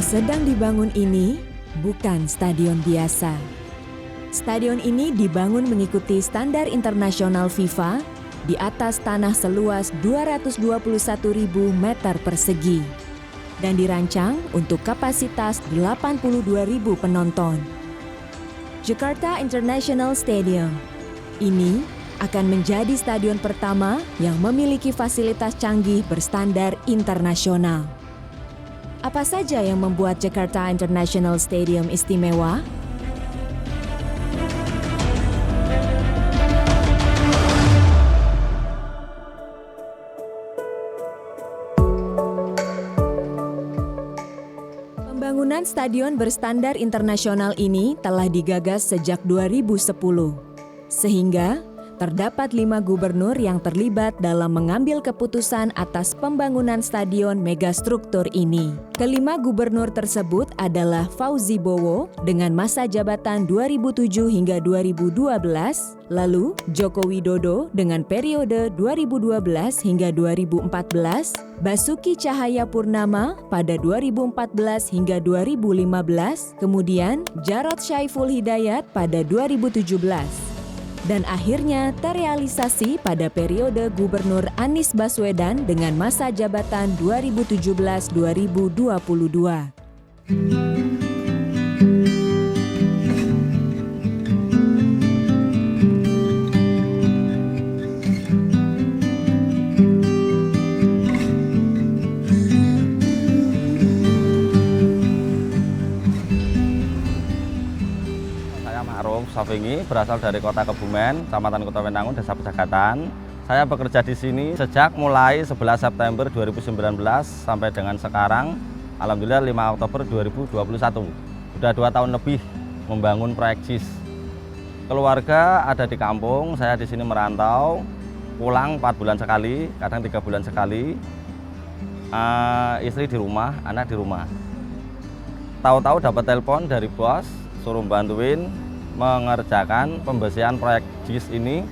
sedang dibangun ini bukan stadion biasa. Stadion ini dibangun mengikuti standar internasional FIFA di atas tanah seluas 221.000 meter persegi dan dirancang untuk kapasitas 82.000 penonton. Jakarta International Stadium ini akan menjadi stadion pertama yang memiliki fasilitas canggih berstandar internasional. Apa saja yang membuat Jakarta International Stadium istimewa? Pembangunan stadion berstandar internasional ini telah digagas sejak 2010, sehingga terdapat 5 gubernur yang terlibat dalam mengambil keputusan atas pembangunan stadion megastruktur ini. Kelima gubernur tersebut adalah Fauzi Bowo dengan masa jabatan 2007 hingga 2012, lalu Joko Widodo dengan periode 2012 hingga 2014, Basuki Cahayapurnama pada 2014 hingga 2015, kemudian Jarod Syaiful Hidayat pada 2017. Dan akhirnya terrealisasi pada periode Gubernur Anies Baswedan dengan masa jabatan 2017-2022. Safingi berasal dari Kota Kebumen, Kecamatan Kota Wenangun, Desa Pejagatan. Saya bekerja di sini sejak mulai 11 September 2019 sampai dengan sekarang, alhamdulillah 5 Oktober 2021. Sudah 2 tahun lebih membangun proyek JIS. Keluarga ada di kampung, saya di sini merantau, pulang 4 bulan sekali, kadang 3 bulan sekali. Istri di rumah, anak di rumah. Tahu-tahu dapat telepon dari bos, suruh bantuin mengerjakan pembersihan proyek JIS ini.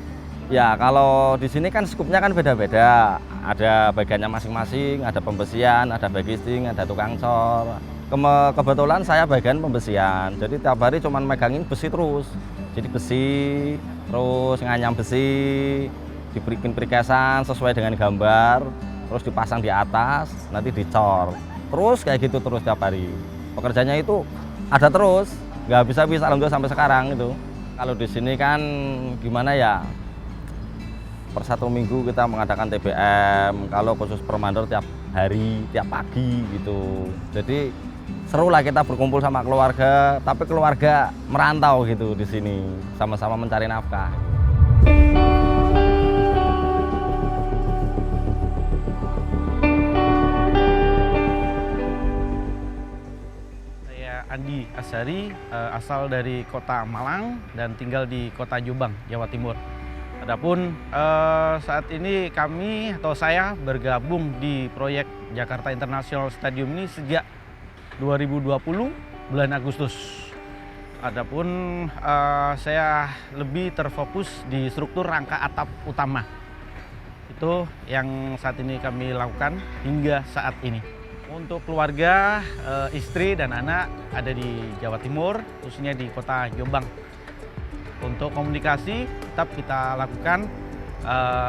Ya kalau di sini kan skupnya kan beda-beda, ada bagiannya masing-masing, ada pembersihan, ada bagisting, ada tukang cor. Kebetulan saya bagian pembersihan, jadi tiap hari cuma megangin besi terus. Jadi besi, terus nganyam besi, diberikan perikesan sesuai dengan gambar, terus dipasang di atas, nanti dicor. Terus kayak gitu terus tiap hari. Pekerjaannya itu ada terus. Nggak bisa alhamdulillah sampai sekarang itu. Kalau di sini kan gimana ya, per 1 minggu kita mengadakan TBM, kalau khusus permandor tiap hari, tiap pagi gitu. Jadi seru lah kita berkumpul sama keluarga, tapi keluarga merantau gitu di sini, sama-sama mencari nafkah. Andi Asyari, asal dari Kota Malang dan tinggal di Kota Jombang, Jawa Timur. Adapun saat ini kami atau saya bergabung di proyek Jakarta International Stadium ini sejak 2020 bulan Agustus. Adapun saya lebih terfokus di struktur rangka atap utama. Itu yang saat ini kami lakukan hingga saat ini. Untuk keluarga, istri dan anak ada di Jawa Timur, khususnya di Kota Jombang. Untuk komunikasi tetap kita lakukan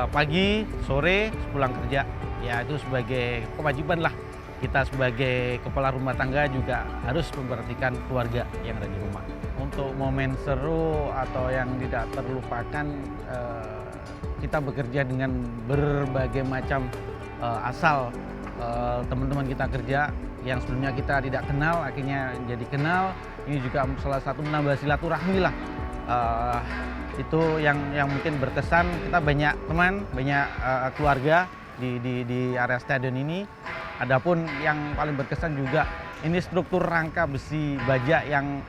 pagi, sore, sepulang kerja. Ya itu sebagai kewajiban lah. Kita sebagai kepala rumah tangga juga harus memperhatikan keluarga yang ada di rumah. Untuk momen seru atau yang tidak terlupakan, kita bekerja dengan berbagai macam asal teman-teman kita kerja yang sebelumnya kita tidak kenal, akhirnya jadi kenal. Ini juga salah satu menambah silaturahmi lah. Itu yang mungkin berkesan. Kita banyak teman, banyak keluarga di area stadion ini. Adapun yang paling berkesan juga ini struktur rangka besi baja yang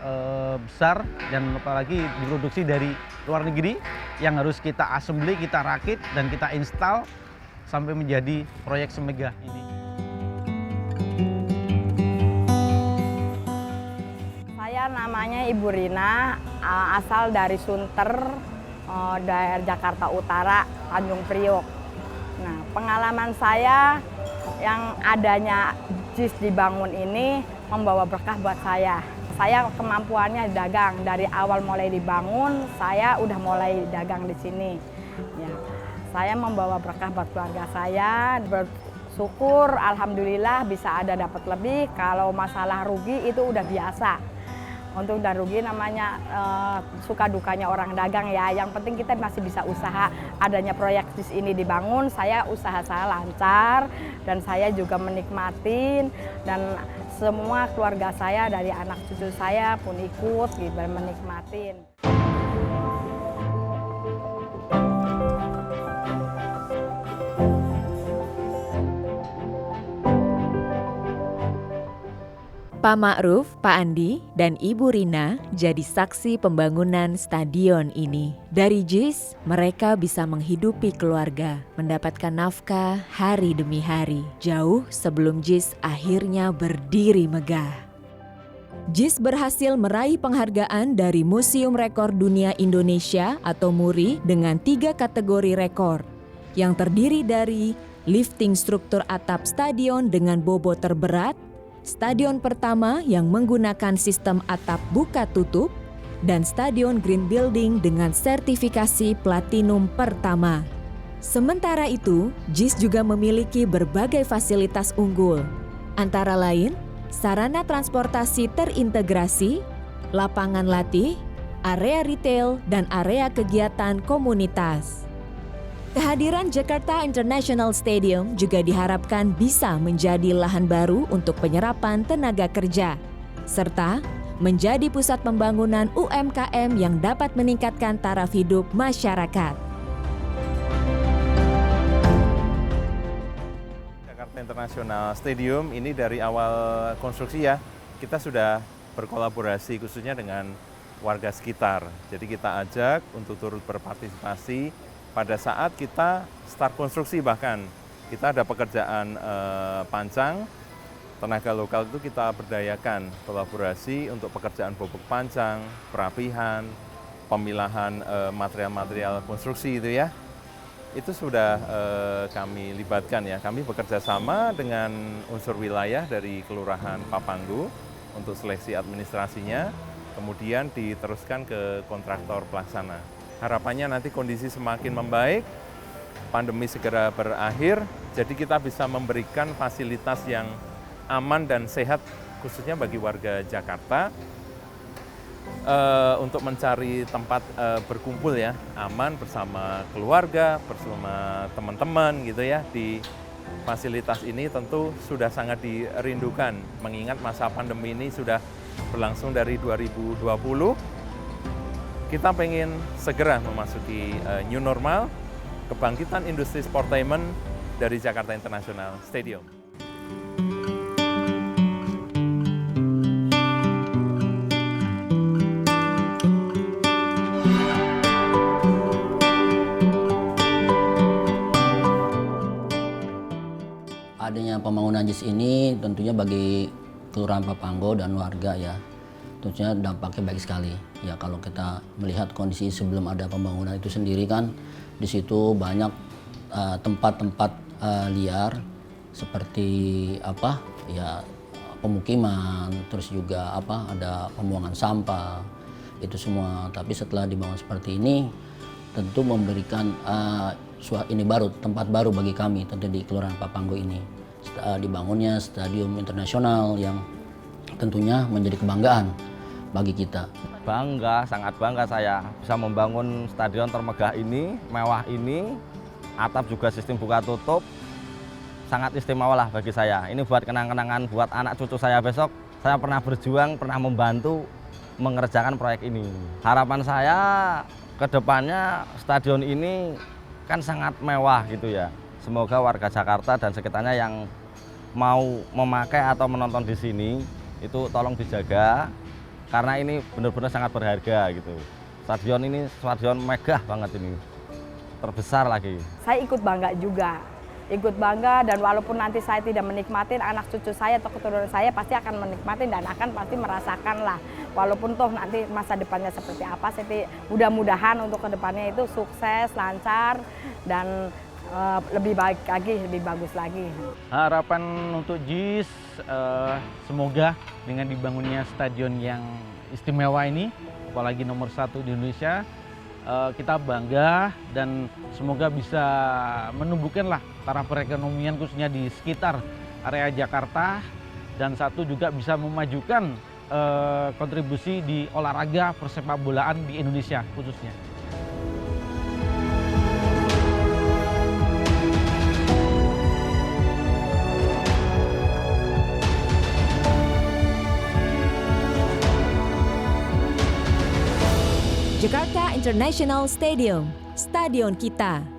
besar dan apalagi diproduksi dari luar negeri yang harus kita assembly, kita rakit dan kita install sampai menjadi proyek semegah ini. Saya namanya Ibu Rina, asal dari Sunter, daerah Jakarta Utara, Tanjung Priok. Nah, pengalaman saya yang adanya JIS dibangun ini membawa berkah buat saya. Saya kemampuannya dagang, dari awal mulai dibangun, saya udah mulai dagang di sini. Ya, saya membawa berkah buat keluarga saya, bersyukur, alhamdulillah bisa ada dapat lebih. Kalau masalah rugi itu udah biasa. Untuk dan rugi namanya suka dukanya orang dagang ya. Yang penting kita masih bisa usaha. Adanya proyek di ini dibangun, usaha saya lancar dan saya juga menikmatin, dan semua keluarga saya dari anak cucu saya pun ikut gitu, menikmatin. Pak Ma'ruf, Pak Andi, dan Ibu Rina jadi saksi pembangunan stadion ini. Dari JIS, mereka bisa menghidupi keluarga, mendapatkan nafkah hari demi hari, jauh sebelum JIS akhirnya berdiri megah. JIS berhasil meraih penghargaan dari Museum Rekor Dunia Indonesia atau MURI dengan 3 kategori rekor, yang terdiri dari lifting struktur atap stadion dengan bobot terberat, stadion pertama yang menggunakan sistem atap buka tutup, dan stadion green building dengan sertifikasi platinum pertama. Sementara itu, JIS juga memiliki berbagai fasilitas unggul, antara lain sarana transportasi terintegrasi, lapangan latih, area retail, dan area kegiatan komunitas. Kehadiran Jakarta International Stadium juga diharapkan bisa menjadi lahan baru untuk penyerapan tenaga kerja, serta menjadi pusat pembangunan UMKM yang dapat meningkatkan taraf hidup masyarakat. Jakarta International Stadium ini dari awal konstruksi ya, kita sudah berkolaborasi khususnya dengan warga sekitar. Jadi kita ajak untuk turut berpartisipasi. Pada saat kita start konstruksi bahkan, kita ada pekerjaan pancang, tenaga lokal itu kita berdayakan kolaborasi untuk pekerjaan bobok pancang, perapihan, pemilahan material-material konstruksi itu ya. Itu sudah kami libatkan ya, kami bekerja sama dengan unsur wilayah dari Kelurahan Papanggo untuk seleksi administrasinya, kemudian diteruskan ke kontraktor pelaksana. Harapannya nanti kondisi semakin membaik, pandemi segera berakhir, jadi kita bisa memberikan fasilitas yang aman dan sehat khususnya bagi warga Jakarta untuk mencari tempat berkumpul ya, aman bersama keluarga, bersama teman-teman gitu ya. Di fasilitas ini tentu sudah sangat dirindukan, mengingat masa pandemi ini sudah berlangsung dari 2020. Kita pengen segera memasuki new normal, kebangkitan industri sportainment dari Jakarta International Stadium. Adanya pembangunan JIS ini tentunya bagi Kelurahan Papanggo dan warga ya, tentunya dampaknya baik sekali. Ya kalau kita melihat kondisi sebelum ada pembangunan itu sendiri kan, di situ banyak tempat-tempat liar seperti ya pemukiman, terus juga ada pembuangan sampah itu semua. Tapi setelah dibangun seperti ini, tentu memberikan tempat baru bagi kami tentu di Kelurahan Papanggo ini. Dibangunnya stadion internasional yang tentunya menjadi kebanggaan bagi kita. Bangga, sangat bangga saya bisa membangun stadion termegah ini, mewah ini, atap juga sistem buka tutup, sangat istimewa lah bagi saya. Ini buat kenang-kenangan buat anak cucu saya besok. Saya pernah berjuang, pernah membantu mengerjakan proyek ini. Harapan saya ke depannya stadion ini kan sangat mewah gitu ya. Semoga warga Jakarta dan sekitarnya yang mau memakai atau menonton di sini itu tolong dijaga. Karena ini benar-benar sangat berharga gitu. Stadion ini stadion megah banget ini, terbesar lagi. Saya ikut bangga juga, ikut bangga, dan walaupun nanti saya tidak menikmatin, anak cucu saya atau keturunan saya pasti akan menikmatin dan akan pasti merasakan lah. Walaupun toh nanti masa depannya seperti apa, mudah-mudahan untuk kedepannya itu sukses, lancar, dan lebih baik lagi, lebih bagus lagi. Harapan untuk JIS semoga dengan dibangunnya stadion yang istimewa ini, apalagi nomor 1 di Indonesia, kita bangga dan semoga bisa menumbuhkanlah taraf perekonomian khususnya di sekitar area Jakarta, dan satu juga bisa memajukan kontribusi di olahraga persepak bolaan di Indonesia khususnya. Jakarta International Stadium, stadion kita.